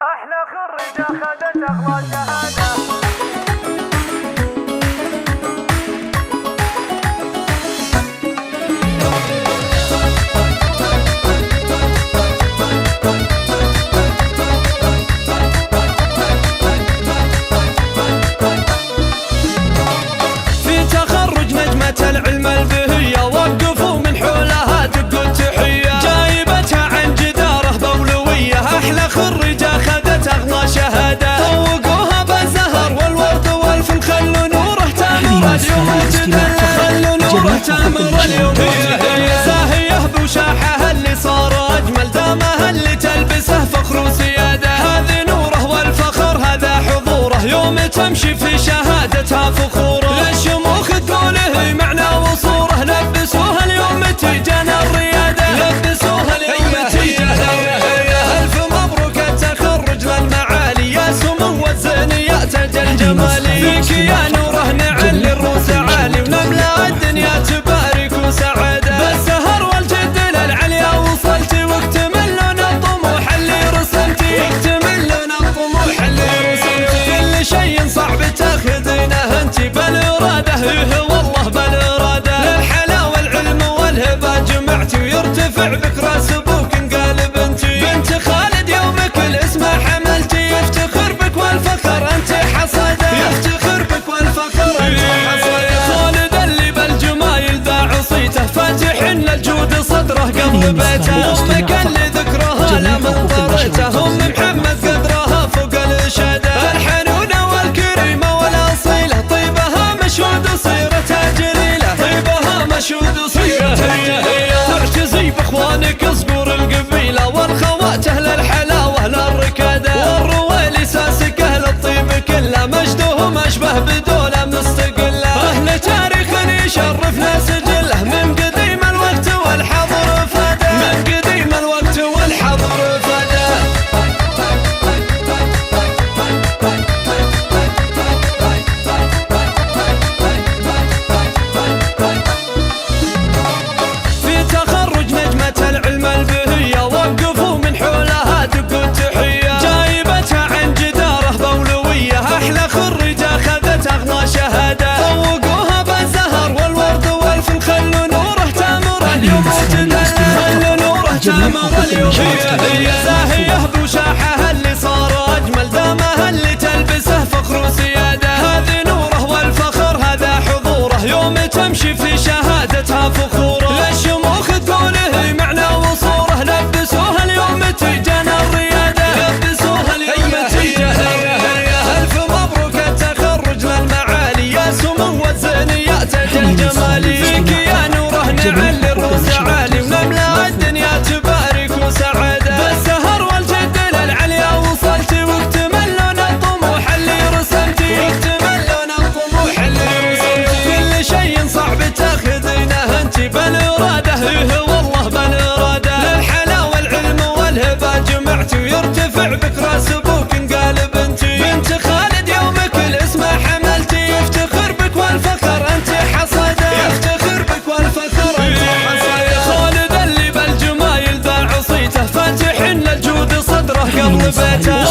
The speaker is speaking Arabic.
أحلى خريجة خدت أغلى شهادة. في تخرج نجمة العلم البهية وقفوا من حولها دقوا التحية، جايبتها عن جدارة بولوية. أحلى خريجة خدت أغلى شهادة، طوقوها بالزهر والورد والفل، خلوا نوره تامر اليوم تدلل، خلوا نوره تامر اليوم. هي زاهية بوشاحها اللي صار أجمل، دامها اللي تلبسه فخر وسيادة. هذه نوره والفخر هذا حضوره، يوم تمشي في شهادتها فخوره. للشموخ تقوله معنى وصوره، لبسوها اليوم تيجانا الريادة، لبسوها اليوم تيجانا الريادة. ألف مبروك التخرج للمعالي، يا سمو الزينيات تاج الجمالي. فيك يا نوره نعلي الروس عالي، ونملا الدنيا تبارك وسعادة. بالسهر والجد للعليا وصلتي، واكتمل لنا الطموح اللي رسمتي، واكتمل لنا الطموح اللي رسمتي. كل شيء صعب تاخذينه انتي بالإرادة، والله بالإرادة. للحلا والعلم والهبة جمعتي، ويرتفع بك راس ابوك انقلب انتي. بنت خالد يومك الاسم حملتي، يفتخر بك والفخر انت حصده، يفتخر بك والفخر انت حصده. خالد اللي بالجمايل ذا عصيته، فاتح لنا الجود صدره قبل بيته. امك اللي ذكرها لا من طريته، ام محمد قدرها فوق الاشاده. الحنونه والكريمه والاصيله، طيبها مشهود وصيرتها جليله، طيبها مشهود وصيرتها جليله. تعتزي باخوانك صقور القبيله، والخوات اهل الحلاوه للركاده. والرويلي ساسك اهل الطيب كله، مجدهم اشبه بدوله مستقله. اهل تاريخ يشرفنا سجله، من قديم الوقت والحضر فاده، من قديم الوقت والحضر فاده. في تخرج نجمة العلم البهية، وقفوا من حولها دقوا التحية، جايبتها عن جدارة بولوية. أحلى خريجة خذت أغلى شهادة، طوقوها بالزهر والورد والفل، خلوا نوره تامر اليوم تدلل، خلوا نوره تامر اليوم. هي زاهية بوشاحها اللي صار أجمل، دامها اللي تلبسه فخر وسيادة. هذه نوره والفخر هذا حضوره، يوم تمشي في شهادتها فخوره. للشموخ تقوله معنى وصوره، لبسوها اليوم تيجانا الريادة، لبسوها اليوم تيجانا الريادة. ألف مبروك التخرج للمعالي، يا سمو الزينيات تاج الجمالي. فيك يا نوره نعلي الروس عالي، ونملا الدنيا تبارك وسعادة. بالسهر والجد للعليا وصلتي، واكتمل لنا الطموح اللي رسمتي، واكتمل لنا الطموح اللي رسمتي. كل شيء صعب تاخذينه انتي بالإرادة، والله بالإرادة. للحلا والعلم والهبة جمعتي، ويرتفع بك راس ابوك انقلب انتي. بنت خالد يومك الاسم حملتي، يفتخر بك والفخر انت حصده، يفتخر بك والفخر انت حصده. خالد اللي بالجمايل ذا عصيته، فاتح لنا الجود صدره قبل بيته.